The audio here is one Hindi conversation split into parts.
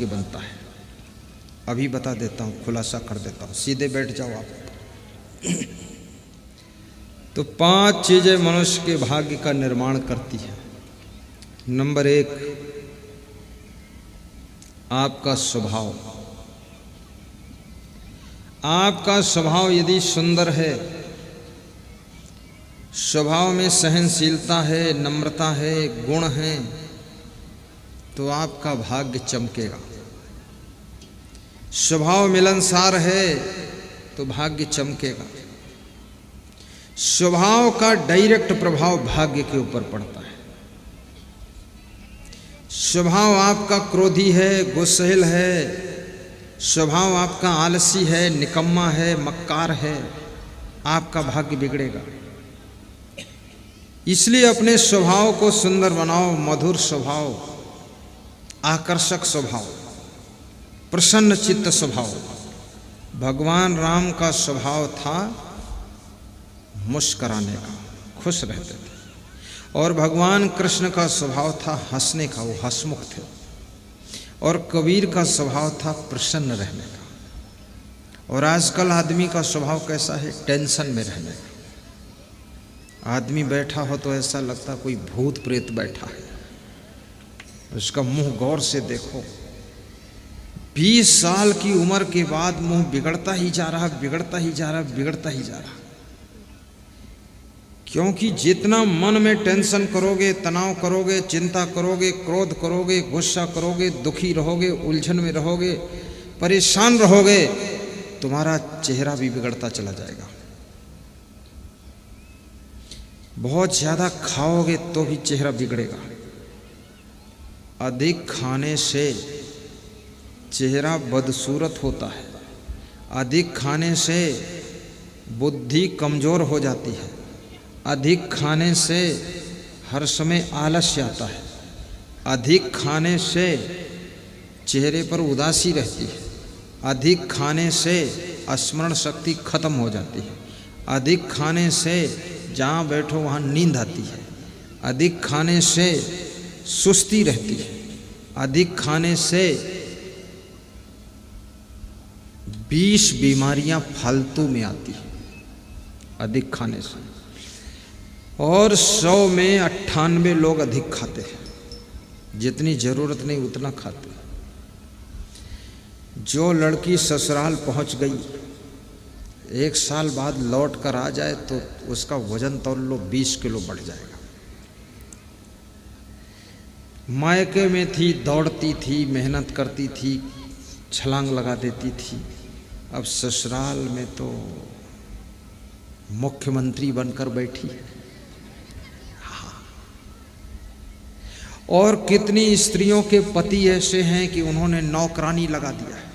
के बनता है। अभी बता देता हूँ, खुलासा कर देता हूँ, सीधे बैठ जाओ आप। तो 5 चीजें मनुष्य के भाग्य का निर्माण करती है। नंबर 1, आपका स्वभाव। आपका स्वभाव यदि सुंदर है, स्वभाव में सहनशीलता है, नम्रता है, गुण है, तो आपका भाग्य चमकेगा। स्वभाव मिलनसार है तो भाग्य चमकेगा। स्वभाव का डायरेक्ट प्रभाव भाग्य के ऊपर पड़ता है। स्वभाव आपका क्रोधी है, गुस्सैल है, स्वभाव आपका आलसी है, निकम्मा है, मक्कार है, आपका भाग्य बिगड़ेगा। इसलिए अपने स्वभाव को सुंदर बनाओ, मधुर स्वभाव, आकर्षक स्वभाव, प्रसन्न चित्त स्वभाव। भगवान राम का स्वभाव था मुस्कुराने का, खुश रहते थे। और भगवान कृष्ण का स्वभाव था हंसने का, वो हंसमुख थे। और कबीर का स्वभाव था प्रसन्न रहने का। और आजकल आदमी का स्वभाव कैसा है? टेंशन में रहने का। आदमी बैठा हो तो ऐसा लगता कोई भूत प्रेत बैठा है, उसका मुंह गौर से देखो। 20 साल की उम्र के बाद मुंह बिगड़ता ही जा रहा, बिगड़ता ही जा रहा, बिगड़ता ही जा रहा। क्योंकि जितना मन में टेंशन करोगे, तनाव करोगे, चिंता करोगे, क्रोध करोगे, गुस्सा करोगे, दुखी रहोगे, उलझन में रहोगे, परेशान रहोगे, तुम्हारा चेहरा भी बिगड़ता चला जाएगा। बहुत ज्यादा खाओगे तो भी चेहरा बिगड़ेगा। अधिक खाने से चेहरा बदसूरत होता है। अधिक खाने से बुद्धि कमजोर हो जाती है। अधिक खाने से हर समय आलस्य आता है। अधिक खाने से चेहरे पर उदासी रहती है। अधिक खाने से स्मरण शक्ति खत्म हो जाती है। अधिक खाने से जहाँ बैठो वहाँ नींद आती है। अधिक खाने से सुस्ती रहती है। अधिक खाने से 20 बीमारियां फालतू में आती है अधिक खाने से। और 100 में 98 लोग अधिक खाते हैं। जितनी जरूरत नहीं उतना खाते हैं। जो लड़की ससुराल पहुंच गई, 1 साल बाद लौट कर आ जाए तो उसका वजन तौल लो 20 किलो बढ़ जाएगा। मायके में थी, दौड़ती थी, मेहनत करती थी, छलांग लगा देती थी। अब ससुराल में तो मुख्यमंत्री बनकर बैठी है। हाँ। और कितनी स्त्रियों के पति ऐसे हैं कि उन्होंने नौकरानी लगा दिया है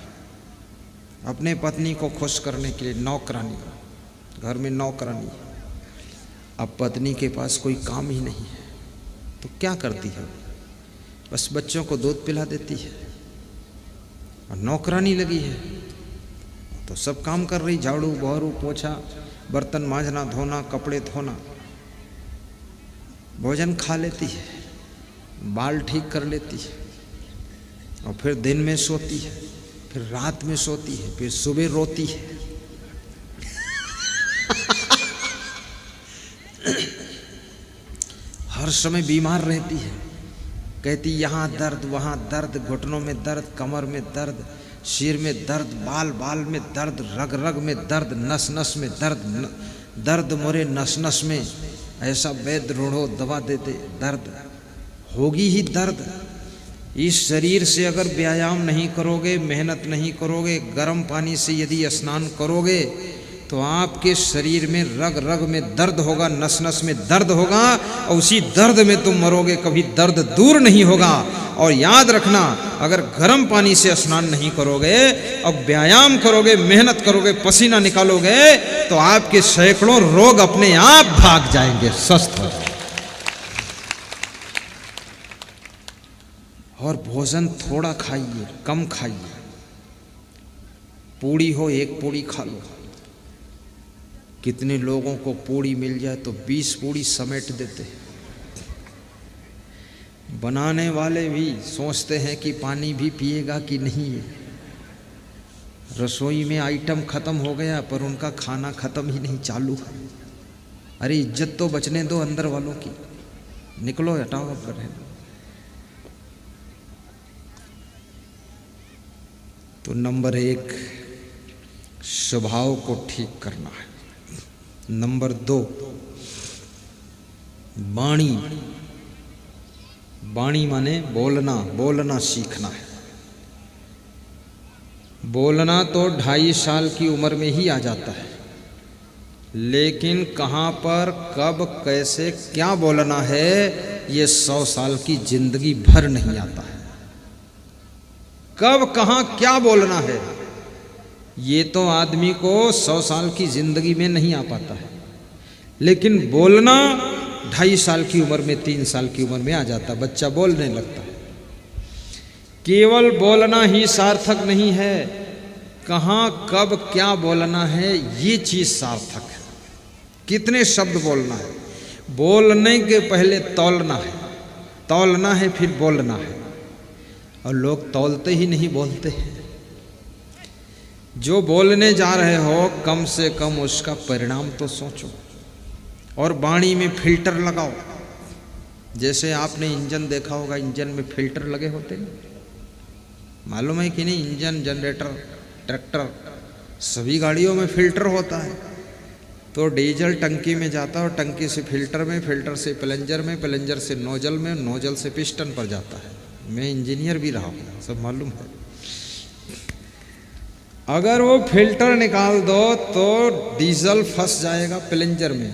अपने पत्नी को खुश करने के लिए। नौकरानी, घर में नौकरानी। अब पत्नी के पास कोई काम ही नहीं है तो क्या करती है? बस बच्चों को दूध पिला देती है। और नौकरानी लगी है तो सब काम कर रही, झाड़ू, बहरू, पोछा, बर्तन मांजना, धोना, कपड़े धोना, भोजन खा लेती है, बाल ठीक कर लेती है, और फिर दिन में सोती है, फिर रात में सोती है, फिर सुबह रोती है। हर समय बीमार रहती है। कहती यहाँ दर्द, वहाँ दर्द, घुटनों में दर्द, कमर में दर्द, सिर में दर्द, बाल बाल में दर्द, रग रग में दर्द, नस नस में दर्द, दर्द मोरे नस नस में। ऐसा वैद्य ढूंढो, दवा दे दे, दर्द होगी ही दर्द। इस शरीर से अगर व्यायाम नहीं करोगे, मेहनत नहीं करोगे, गर्म पानी से यदि स्नान करोगे तो आपके शरीर में रग रग में दर्द होगा, नस नस में दर्द होगा, और उसी दर्द में तुम मरोगे। कभी दर्द दूर नहीं होगा। और याद रखना, अगर गर्म पानी से स्नान नहीं करोगे और व्यायाम करोगे, मेहनत करोगे, पसीना निकालोगे, तो आपके सैकड़ों रोग अपने आप भाग जाएंगे, स्वस्थ हो जाएंगे। और भोजन थोड़ा खाइए, कम खाइए। पूड़ी हो 1 पूड़ी खा लो। कितने लोगों को पूड़ी मिल जाए तो 20 पूड़ी समेट देते हैं। बनाने वाले भी सोचते हैं कि पानी भी पिएगा कि नहीं है। रसोई में आइटम खत्म हो गया पर उनका खाना खत्म ही नहीं, चालू है। अरे इज्जत तो बचने दो अंदर वालों की, निकलो हटाओ अब कर। तो नंबर 1 स्वभाव को ठीक करना है। नंबर 2 वाणी, वाणी माने बोलना, बोलना सीखना है। बोलना तो 2.5 साल की उम्र में ही आ जाता है, लेकिन कहाँ पर कब कैसे क्या बोलना है ये 100 साल की जिंदगी भर नहीं आता है। कब कहाँ क्या बोलना है ये तो आदमी को 100 साल की जिंदगी में नहीं आ पाता है, लेकिन बोलना 2.5 साल की उम्र में, 3 साल की उम्र में आ जाता, बच्चा बोलने लगता है। केवल बोलना ही सार्थक नहीं है, कहाँ कब क्या बोलना है ये चीज सार्थक है। कितने शब्द बोलना है, बोलने के पहले तौलना है, तौलना है फिर बोलना है। और लोग तौलते ही नहीं, बोलते हैं। जो बोलने जा रहे हो कम से कम उसका परिणाम तो सोचो। और वाणी में फिल्टर लगाओ। जैसे आपने इंजन देखा होगा, इंजन में फिल्टर लगे होते हैं, मालूम है कि नहीं? इंजन, जनरेटर, ट्रैक्टर, सभी गाड़ियों में फिल्टर होता है। तो डीजल टंकी में जाता है और टंकी से फिल्टर में, फिल्टर से प्लंजर में, प्लंजर से नोजल में, नोजल से पिस्टन पर जाता है। मैं इंजीनियर भी रहा हूँ, सब मालूम है। अगर वो फिल्टर निकाल दो तो डीजल फंस जाएगा प्लंजर में,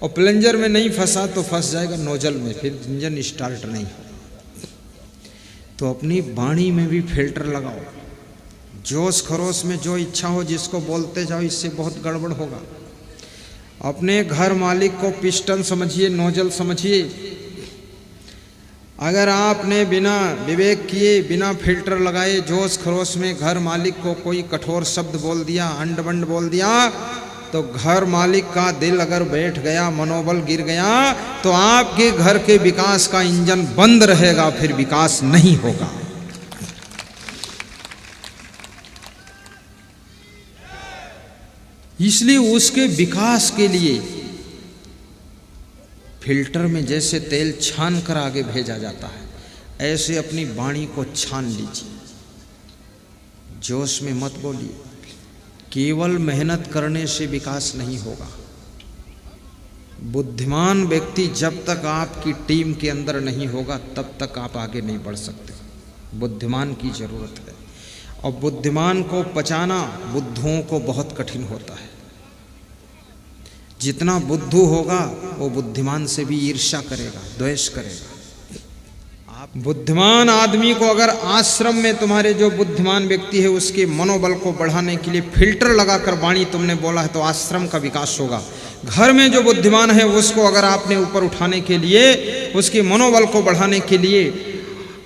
और प्लंजर में नहीं फंसा तो फंस जाएगा नोजल में, फिर इंजन स्टार्ट नहीं होगा। तो अपनी वाणी में भी फिल्टर लगाओ। जोश खरोश में जो इच्छा हो जिसको बोलते जाओ, इससे बहुत गड़बड़ होगा। अपने घर मालिक को पिस्टन समझिए, नोजल समझिए। अगर आपने बिना विवेक किए, बिना फिल्टर लगाए जोश खरोश में घर मालिक को कोई कठोर शब्द बोल दिया, अंड बंड बोल दिया, तो घर मालिक का दिल अगर बैठ गया, मनोबल गिर गया, तो आपके घर के विकास का इंजन बंद रहेगा, फिर विकास नहीं होगा। इसलिए उसके विकास के लिए फिल्टर में जैसे तेल छान कर आगे भेजा जाता है, ऐसे अपनी वाणी को छान लीजिए। जोश में मत बोलिए। केवल मेहनत करने से विकास नहीं होगा। बुद्धिमान व्यक्ति जब तक आपकी टीम के अंदर नहीं होगा तब तक आप आगे नहीं बढ़ सकते। बुद्धिमान की जरूरत है, और बुद्धिमान को पचाना बुद्धुओं को बहुत कठिन होता है। जितना बुद्धू होगा वो बुद्धिमान से भी ईर्ष्या करेगा, द्वेष करेगा। आप बुद्धिमान आदमी को अगर आश्रम में तुम्हारे जो बुद्धिमान व्यक्ति है उसके मनोबल को बढ़ाने के लिए फिल्टर लगाकर वाणी तुमने बोला है तो आश्रम का विकास होगा। घर में जो बुद्धिमान है उसको अगर आपने ऊपर उठाने के लिए, उसके मनोबल को बढ़ाने के लिए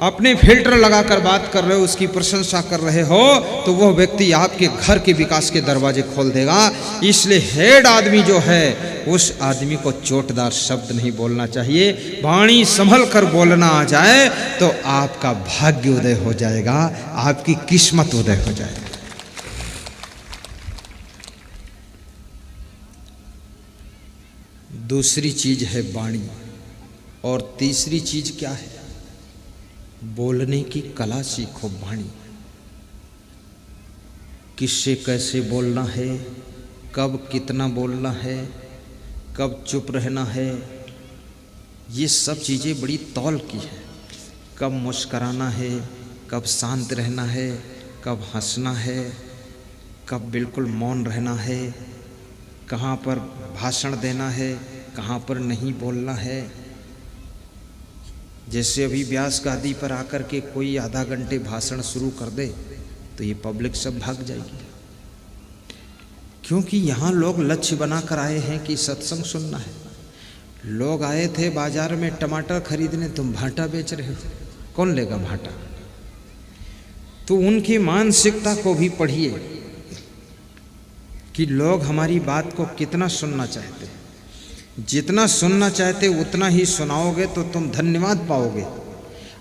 अपने फिल्टर लगाकर बात कर रहे हो, उसकी प्रशंसा कर रहे हो, तो वह व्यक्ति आपके घर के विकास के दरवाजे खोल देगा। इसलिए हेड आदमी जो है उस आदमी को चोटदार शब्द नहीं बोलना चाहिए। वाणी संभल कर बोलना आ जाए तो आपका भाग्य उदय हो जाएगा, आपकी किस्मत उदय हो जाएगा। दूसरी चीज है वाणी, और तीसरी चीज क्या है? बोलने की कला सीखो। वाणी, किससे कैसे बोलना है, कब कितना बोलना है, कब चुप रहना है, ये सब चीज़ें बड़ी तौल की है। कब मुस्कराना है, कब शांत रहना है, कब हंसना है, कब बिल्कुल मौन रहना है, कहाँ पर भाषण देना है, कहाँ पर नहीं बोलना है। जैसे अभी व्यास गादी पर आकर के कोई आधा घंटे भाषण शुरू कर दे तो ये पब्लिक सब भाग जाएगी, क्योंकि यहाँ लोग लक्ष्य बनाकर आए हैं कि सत्संग सुनना है। लोग आए थे बाजार में टमाटर खरीदने, तुम भाटा बेच रहे हो, कौन लेगा भाटा? तो उनकी मानसिकता को भी पढ़िए कि लोग हमारी बात को कितना सुनना चाहते हैं। जितना सुनना चाहते उतना ही सुनाओगे तो तुम धन्यवाद पाओगे।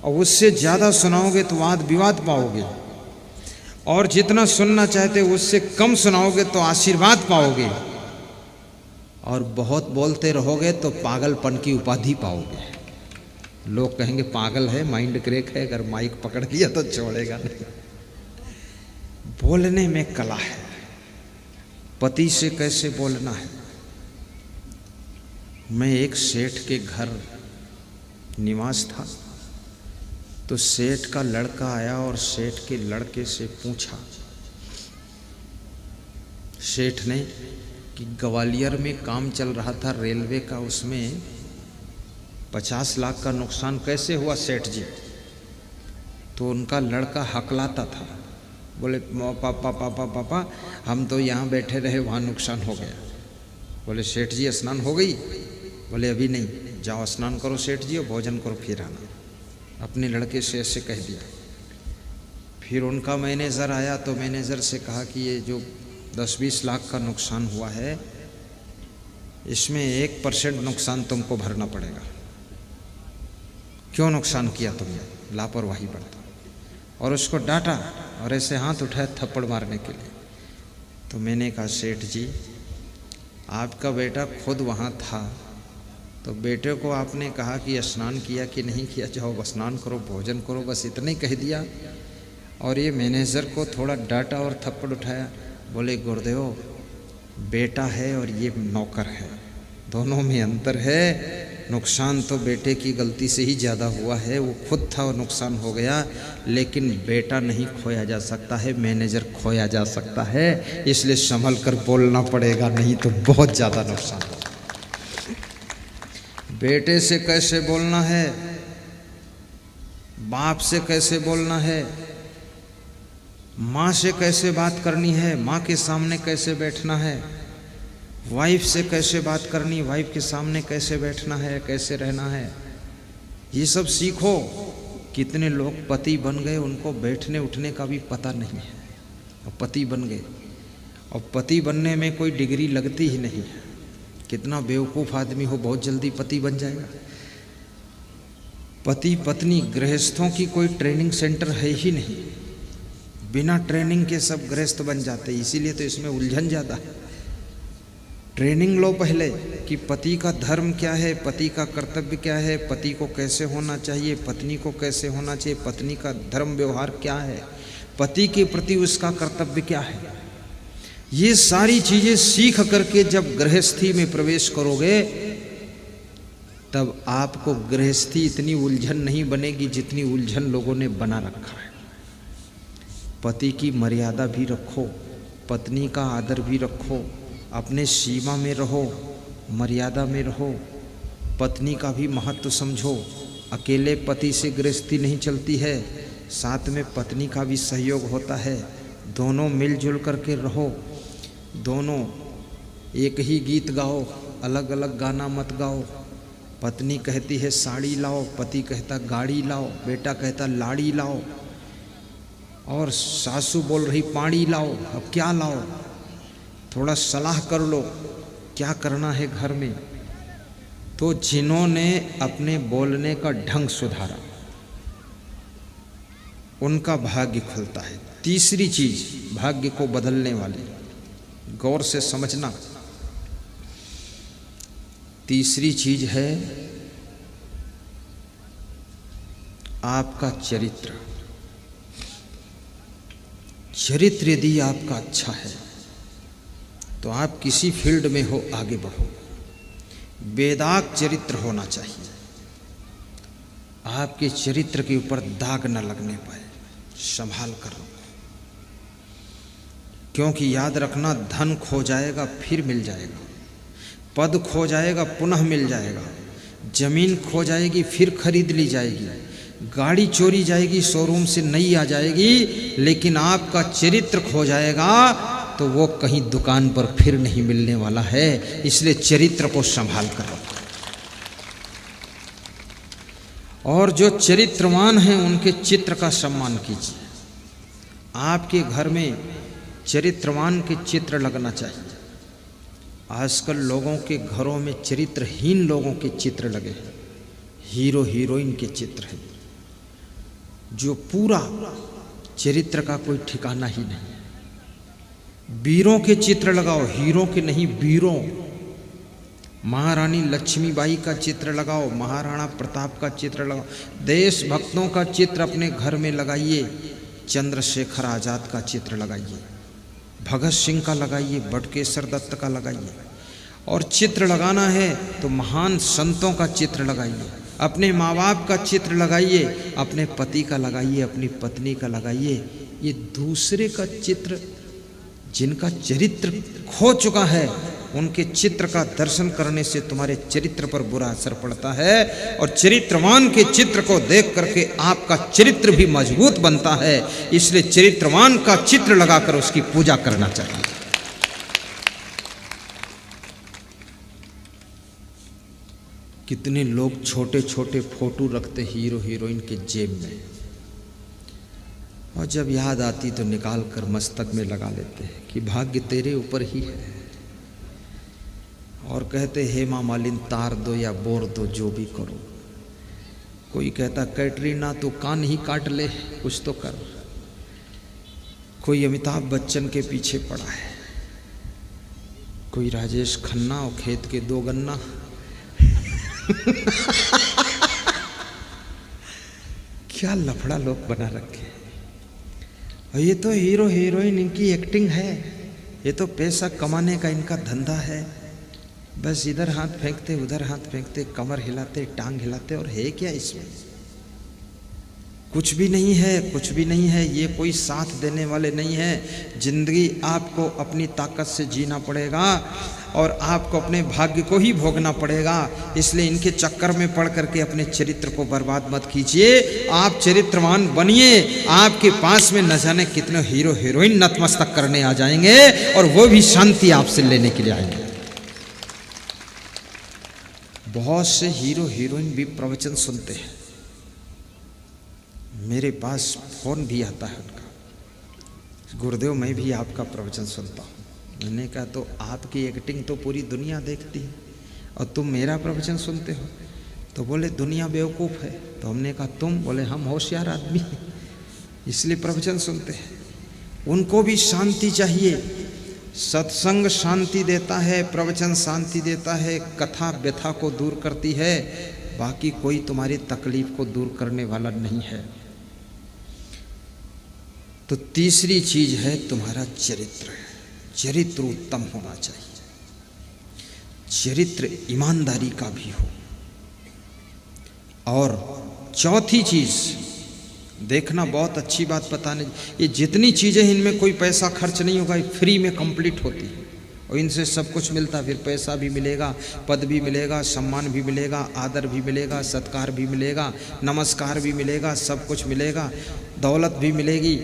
और उससे ज़्यादा सुनाओगे तो वाद विवाद पाओगे, और जितना सुनना चाहते उससे कम सुनाओगे तो आशीर्वाद पाओगे, और बहुत बोलते रहोगे तो पागलपन की उपाधि पाओगे। लोग कहेंगे पागल है, माइंड क्रेक है, अगर माइक पकड़ लिया तो छोड़ेगा नहीं। बोलने में कला है। पति से कैसे बोलना है। मैं एक सेठ के घर निवास था, तो सेठ का लड़का आया और सेठ के लड़के से पूछा, सेठ ने, कि ग्वालियर में काम चल रहा था रेलवे का, उसमें 50 लाख का नुकसान कैसे हुआ सेठ जी। तो उनका लड़का हकलाता था, बोले पापा पापा पापा हम तो यहाँ बैठे रहे, वहाँ नुकसान हो गया। बोले सेठ जी स्नान हो गई। बोले अभी नहीं, जाओ स्नान करो सेठ जी और भोजन करो फिर आना। अपने लड़के से ऐसे कह दिया। फिर उनका मैनेजर आया तो मैनेजर से कहा कि ये जो 10-20 लाख का नुकसान हुआ है, इसमें 1% नुकसान तुमको भरना पड़ेगा। क्यों नुकसान किया तुमने, लापरवाही बरता। और उसको डांटा और ऐसे हाथ उठाया थप्पड़ मारने के लिए। तो मैंने कहा सेठ जी, आपका बेटा खुद वहाँ था, तो बेटे को आपने कहा कि स्नान किया कि नहीं किया, जाओ स्नान करो भोजन करो, बस इतना ही कह दिया। और ये मैनेजर को थोड़ा डांटा और थप्पड़ उठाया। बोले गुरुदेव, बेटा है और ये नौकर है, दोनों में अंतर है। नुकसान तो बेटे की गलती से ही ज़्यादा हुआ है, वो खुद था और नुकसान हो गया, लेकिन बेटा नहीं खोया जा सकता है, मैनेजर खोया जा सकता है। इसलिए संभल कर बोलना पड़ेगा, नहीं तो बहुत ज़्यादा नुकसान होगा। बेटे से कैसे बोलना है, बाप से कैसे बोलना है, माँ से कैसे बात करनी है, माँ के सामने कैसे बैठना है, वाइफ से कैसे बात करनी, वाइफ के सामने कैसे बैठना है, कैसे रहना है, ये सब सीखो। कितने लोग पति बन गए, उनको बैठने उठने का भी पता नहीं है, और पति बन गए। और पति बनने में कोई डिग्री लगती ही नहीं है। कितना बेवकूफ़ आदमी हो, बहुत जल्दी पति बन जाएगा। पति पत्नी गृहस्थों की कोई ट्रेनिंग सेंटर है ही नहीं, बिना ट्रेनिंग के सब गृहस्थ बन जाते। इसीलिए तो इसमें उलझन ज़्यादा है। ट्रेनिंग लो पहले कि पति का धर्म क्या है, पति का कर्तव्य क्या है, पति को कैसे होना चाहिए, पत्नी को कैसे होना चाहिए, पत्नी का धर्म व्यवहार क्या है, पति के प्रति उसका कर्तव्य क्या है। ये सारी चीज़ें सीख करके जब गृहस्थी में प्रवेश करोगे, तब आपको गृहस्थी इतनी उलझन नहीं बनेगी जितनी उलझन लोगों ने बना रखा है। पति की मर्यादा भी रखो, पत्नी का आदर भी रखो, अपने सीमा में रहो, मर्यादा में रहो, पत्नी का भी महत्व समझो। अकेले पति से गृहस्थी नहीं चलती है, साथ में पत्नी का भी सहयोग होता है। दोनों मिलजुल करके रहो, दोनों एक ही गीत गाओ, अलग अलग गाना मत गाओ। पत्नी कहती है साड़ी लाओ, पति कहता गाड़ी लाओ, बेटा कहता लाड़ी लाओ, और सासू बोल रही पानी लाओ। अब क्या लाओ, थोड़ा सलाह कर लो क्या करना है घर में। तो जिन्होंने अपने बोलने का ढंग सुधारा, उनका भाग्य खुलता है। तीसरी चीज भाग्य को बदलने वाली, गौर से समझना, तीसरी चीज है आपका चरित्र। चरित्र यदि आपका अच्छा है तो आप किसी फील्ड में हो आगे बढ़ो। बेदाग चरित्र होना चाहिए, आपके चरित्र के ऊपर दाग न लगने पाए, संभाल कर रखो। क्योंकि याद रखना, धन खो जाएगा फिर मिल जाएगा, पद खो जाएगा पुनः मिल जाएगा, जमीन खो जाएगी फिर खरीद ली जाएगी, गाड़ी चोरी जाएगी शोरूम से नई आ जाएगी, लेकिन आपका चरित्र खो जाएगा तो वो कहीं दुकान पर फिर नहीं मिलने वाला है। इसलिए चरित्र को संभाल कर रखो। और जो चरित्रवान हैं उनके चित्र का सम्मान कीजिए। आपके घर में चरित्रवान के चित्र लगना चाहिए। आजकल लोगों के घरों में चरित्रहीन लोगों के चित्र लगे हैं, हीरो हीरोइन के चित्र हैं। जो पूरा चरित्र का कोई ठिकाना ही नहीं। वीरों के चित्र लगाओ, हीरों के नहीं, वीरों। महारानी लक्ष्मीबाई का चित्र लगाओ, महाराणा प्रताप का चित्र लगाओ, देशभक्तों का चित्र अपने घर में लगाइए, चंद्रशेखर आजाद का चित्र लगाइए, भगत सिंह का लगाइए, बटुकेश्वर दत्त का लगाइए। और चित्र लगाना है तो महान संतों का चित्र लगाइए, अपने माँ बाप का चित्र लगाइए, अपने पति का लगाइए, अपनी पत्नी का लगाइए। ये दूसरे का चित्र, जिनका चरित्र खो चुका है, उनके चित्र का दर्शन करने से तुम्हारे चरित्र पर बुरा असर पड़ता है। और चरित्रवान के चित्र को देख करके आपका चरित्र भी मजबूत बनता है। इसलिए चरित्रवान का चित्र लगाकर उसकी पूजा करना चाहिए। कितने लोग छोटे छोटे फोटो रखते हीरो हीरोइन के जेब में, और जब याद आती तो निकाल कर मस्तक में लगा लेते हैं कि भाग्य तेरे ऊपर ही है। और कहते हेमा मालिनी तार दो या बोर दो, जो भी करो। कोई कहता कैटरीना तो कान ही काट ले, कुछ तो कर। कोई अमिताभ बच्चन के पीछे पड़ा है, कोई राजेश खन्ना और खेत के 2 गन्ना। क्या लफड़ा लोग बना रखे। और ये तो हीरो हीरोइन, इनकी एक्टिंग है, ये तो पैसा कमाने का इनका धंधा है। बस इधर हाथ फेंकते, उधर हाथ फेंकते, कमर हिलाते, टांग हिलाते, और है क्या इसमें? कुछ भी नहीं है, कुछ भी नहीं है। ये कोई साथ देने वाले नहीं है। जिंदगी आपको अपनी ताकत से जीना पड़ेगा और आपको अपने भाग्य को ही भोगना पड़ेगा। इसलिए इनके चक्कर में पड़ करके अपने चरित्र को बर्बाद मत कीजिए। आप चरित्रवान बनिए। आपके पास में न जाने कितने हीरो हीरोइन नतमस्तक करने आ जाएंगे, और वो भी शांति आपसे लेने के लिए आएंगे। बहुत से हीरो हीरोइन भी प्रवचन सुनते हैं, मेरे पास फोन भी आता है उनका, गुरुदेव मैं भी आपका प्रवचन सुनता हूँ। मैंने कहा तो आपकी एक्टिंग तो पूरी दुनिया देखती है और तुम मेरा प्रवचन सुनते हो? तो बोले दुनिया बेवकूफ़ है। तो हमने कहा तुम? बोले हम होशियार आदमी इसलिए प्रवचन सुनते हैं। उनको भी शांति चाहिए। सत्संग शांति देता है, प्रवचन शांति देता है, कथा व्यथा को दूर करती है, बाकी कोई तुम्हारी तकलीफ को दूर करने वाला नहीं है। तो तीसरी चीज है तुम्हारा चरित्र। चरित्र उत्तम होना चाहिए, चरित्र ईमानदारी का भी हो। और चौथी चीज देखना, बहुत अच्छी बात बताने, ये जितनी चीजें इनमें कोई पैसा खर्च नहीं होगा, फ्री में कंप्लीट होती है और इनसे सब कुछ मिलता। फिर पैसा भी मिलेगा, पद भी मिलेगा, सम्मान भी मिलेगा, आदर भी मिलेगा, सत्कार भी मिलेगा, नमस्कार भी मिलेगा, सब कुछ मिलेगा, दौलत भी मिलेगी,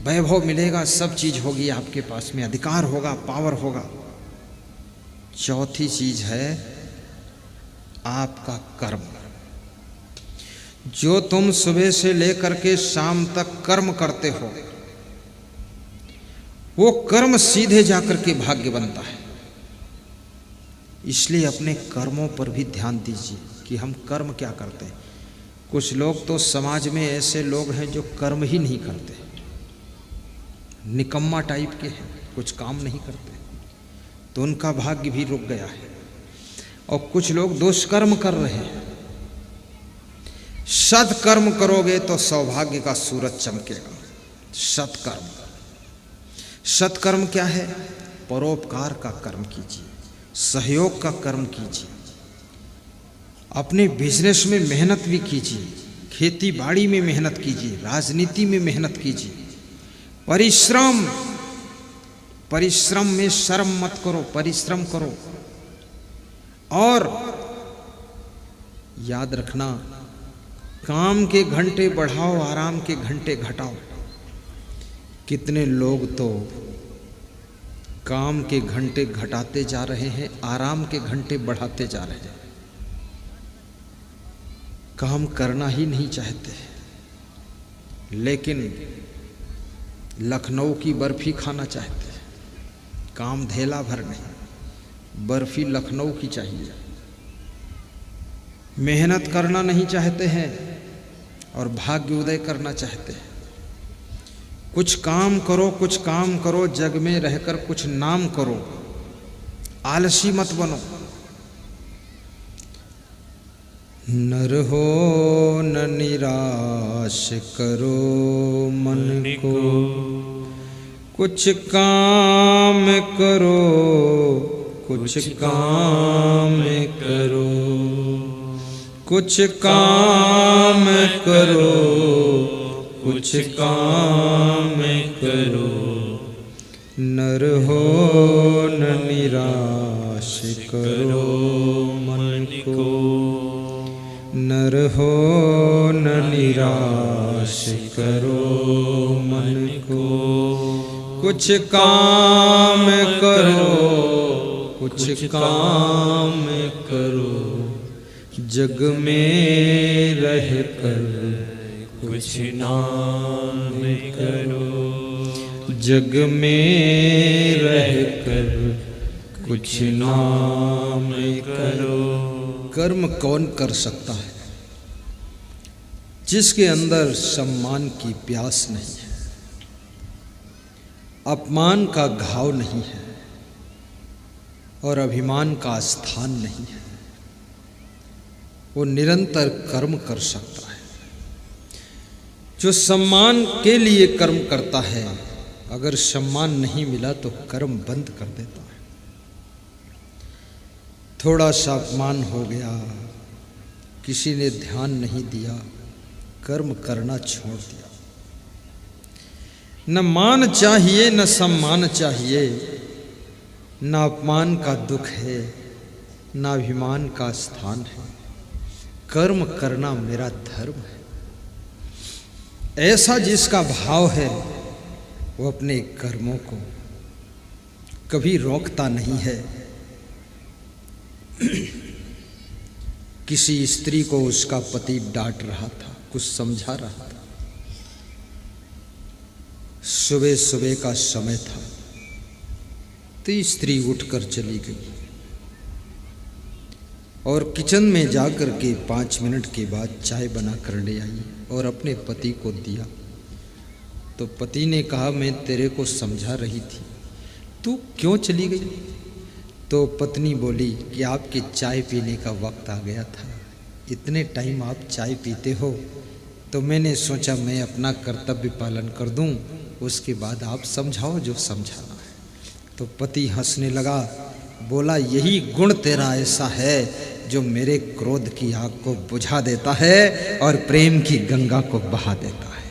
वैभव मिलेगा, सब चीज होगी आपके पास में, अधिकार होगा, पावर होगा। चौथी चीज है आपका कर्म। जो तुम सुबह से लेकर के शाम तक कर्म करते हो, वो कर्म सीधे जाकर के भाग्य बनता है। इसलिए अपने कर्मों पर भी ध्यान दीजिए कि हम कर्म क्या करते हैं। कुछ लोग तो समाज में ऐसे लोग हैं जो कर्म ही नहीं करते, निकम्मा टाइप के हैं, कुछ काम नहीं करते, तो उनका भाग्य भी रुक गया है। और कुछ लोग दुष्कर्म कर रहे हैं। सत्कर्म करोगे तो सौभाग्य का सूरज चमकेगा। सत्कर्म, सत्कर्म क्या है? परोपकार का कर्म कीजिए, सहयोग का कर्म कीजिए, अपने बिजनेस में मेहनत भी कीजिए, खेती बाड़ी में मेहनत कीजिए, राजनीति में मेहनत कीजिए। परिश्रम, परिश्रम में शर्म मत करो, परिश्रम करो। और याद रखना, काम के घंटे बढ़ाओ, आराम के घंटे घटाओ। कितने लोग तो काम के घंटे घटाते जा रहे हैं, आराम के घंटे बढ़ाते जा रहे हैं। काम करना ही नहीं चाहते, लेकिन लखनऊ की बर्फी खाना चाहते हैं। काम धेला भर नहीं, बर्फी लखनऊ की चाहिए। मेहनत करना नहीं चाहते हैं और भाग्य उदय करना चाहते हैं। कुछ काम करो, जग में रहकर कुछ नाम करो, आलसी मत बनो। नर हो न निराश करो मन को, कुछ काम करो, कुछ काम करो, कुछ काम करो, कुछ काम करो। नर हो न निराश करो मन को, नर हो न निराश करो मन को। कुछ काम करो, कुछ काम करो, जग में रह कर कुछ नाम करो, जग में रह कर कुछ नाम करो। कर्म कौन कर सकता है? जिसके अंदर सम्मान की प्यास नहीं है, अपमान का घाव नहीं है और अभिमान का स्थान नहीं है, वो निरंतर कर्म कर सकता है। जो सम्मान के लिए कर्म करता है, अगर सम्मान नहीं मिला तो कर्म बंद कर देता है। थोड़ा सा अपमान हो गया, किसी ने ध्यान नहीं दिया, कर्म करना छोड़ दिया। न मान चाहिए न सम्मान चाहिए, न अपमान का दुख है, न अभिमान का स्थान है। कर्म करना मेरा धर्म है। ऐसा जिसका भाव है वो अपने कर्मों को कभी रोकता नहीं है। किसी स्त्री को उसका पति डांट रहा था, कुछ समझा रहा था। सुबह सुबह का समय था तो स्त्री उठकर चली गई और किचन में जाकर के 5 मिनट के बाद चाय बना कर ले आई और अपने पति को दिया। तो पति ने कहा, मैं तेरे को समझा रही थी, तू क्यों चली गई? तो पत्नी बोली कि आपके चाय पीने का वक्त आ गया था, इतने टाइम आप चाय पीते हो तो मैंने सोचा मैं अपना कर्तव्य पालन कर दूं, उसके बाद आप समझाओ जो समझाना है। तो पति हंसने लगा, बोला यही गुण तेरा ऐसा है जो मेरे क्रोध की आग को बुझा देता है और प्रेम की गंगा को बहा देता है।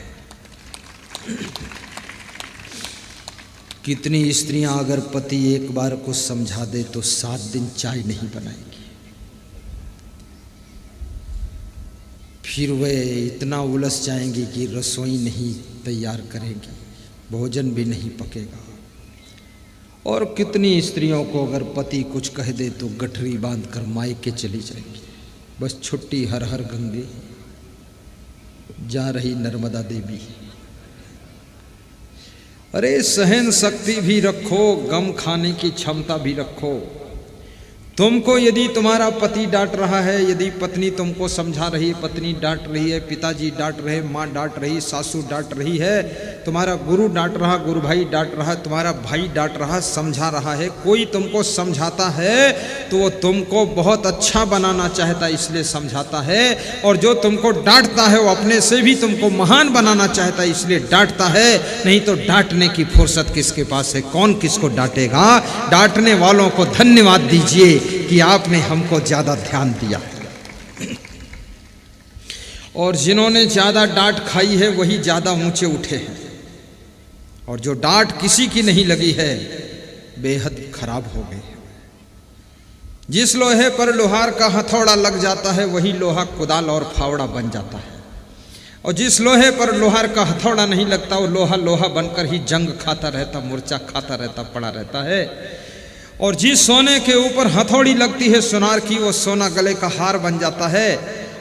कितनी स्त्रियां अगर पति एक बार को समझा दे तो 7 दिन चाय नहीं बनाएगी, फिर वे इतना उलझ जाएंगी कि रसोई नहीं तैयार करेंगी, भोजन भी नहीं पकेगा। और कितनी स्त्रियों को अगर पति कुछ कह दे तो गठरी बांधकर मायके चली जाएंगी, बस छुट्टी हर हर गंगे, जा रही नर्मदा देवी। अरे सहन शक्ति भी रखो, गम खाने की क्षमता भी रखो। तुमको यदि तुम्हारा पति डांट रहा है, यदि पत्नी तुमको समझा रही है, पत्नी डांट रही है, पिताजी डांट रहे, माँ डांट रही, सासू डांट रही है, तुम्हारा गुरु डांट रहा, गुरु भाई डांट रहा, तुम्हारा भाई डांट रहा, समझा रहा है, कोई तुमको समझाता है तो वो तुमको बहुत अच्छा बनाना चाहता है इसलिए समझाता है, और जो तुमको डांटता है वो अपने से भी तुमको महान बनाना चाहता है इसलिए डांटता है। नहीं तो डांटने की फुर्सत किसके पास है? कौन किसको डांटेगा? डांटने वालों को धन्यवाद दीजिए कि आपने हमको ज्यादा ध्यान दिया। और जिन्होंने ज्यादा डांट खाई है वही ज्यादा ऊंचे उठे हैं, और जो डांट किसी की नहीं लगी है बेहद खराब हो गए। जिस लोहे पर लोहार का हथौड़ा लग जाता है वही लोहा कुदाल और फावड़ा बन जाता है, और जिस लोहे पर लोहार का हथौड़ा नहीं लगता वो लोहा लोहा बनकर ही जंग खाता रहता, मूर्छा खाता रहता, पड़ा रहता है। और जिस सोने के ऊपर हथौड़ी लगती है सुनार की, वो सोना गले का हार बन जाता है।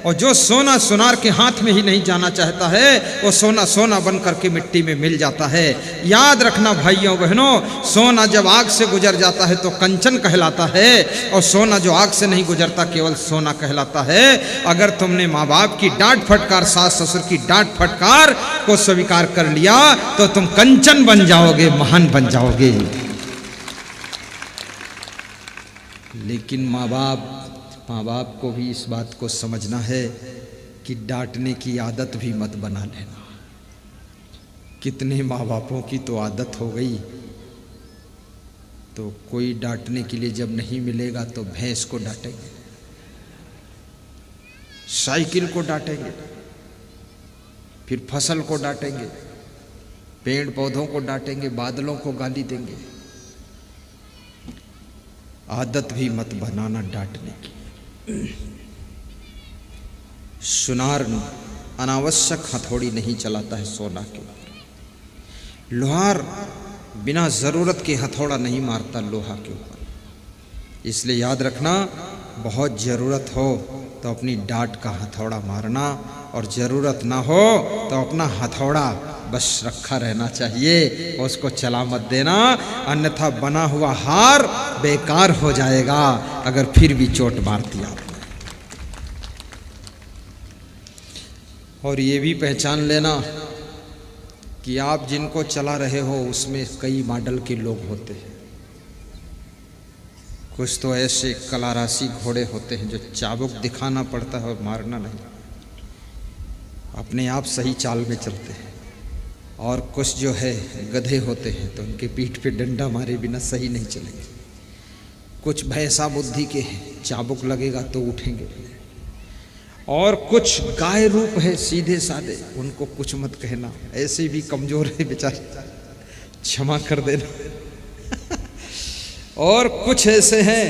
और जो सोना सुनार के हाथ में ही नहीं जाना चाहता है वो सोना सोना बन करके मिट्टी में मिल जाता है। याद रखना भाइयों बहनों, सोना जब आग से गुजर जाता है तो कंचन कहलाता है, और सोना जो आग से नहीं गुजरता केवल सोना कहलाता है। अगर तुमने माँ बाप की डांट फटकार, सास ससुर की डांट फटकार को स्वीकार कर लिया तो तुम कंचन बन जाओगे, महान बन जाओगे। लेकिन माँ बाप को भी इस बात को समझना है कि डांटने की आदत भी मत बना लेना। कितने माँ बापों की तो आदत हो गई, तो कोई डांटने के लिए जब नहीं मिलेगा तो भैंस को डांटेंगे, साइकिल को डांटेंगे, फिर फसल को डांटेंगे, पेड़ पौधों को डांटेंगे, बादलों को गाली देंगे। आदत भी मत बनाना डांटने की। सुनार अनावश्यक हथौड़ी नहीं चलाता है सोना के ऊपर। लोहार बिना जरूरत के हथौड़ा नहीं मारता लोहा के ऊपर। इसलिए याद रखना, बहुत जरूरत हो तो अपनी डांट का हथौड़ा मारना, और जरूरत ना हो तो अपना हथौड़ा बस रखा रहना चाहिए, उसको चला मत देना, अन्यथा बना हुआ हार बेकार हो जाएगा अगर फिर भी चोट मार दिया आपने। और ये भी पहचान लेना कि आप जिनको चला रहे हो उसमें कई मॉडल के लोग होते हैं। कुछ तो ऐसे कलाराशि घोड़े होते हैं जो चाबुक दिखाना पड़ता है और मारना नहीं, अपने आप सही चाल में चलते हैं। और कुछ जो है गधे होते हैं तो उनके पीठ पे डंडा मारे बिना सही नहीं चलेंगे। कुछ भैंसा बुद्धि के हैं, चाबुक लगेगा तो उठेंगे। और कुछ गाय रूप है सीधे साधे, उनको कुछ मत कहना, ऐसे भी कमजोर है बेचारे, क्षमा कर देना। और कुछ ऐसे हैं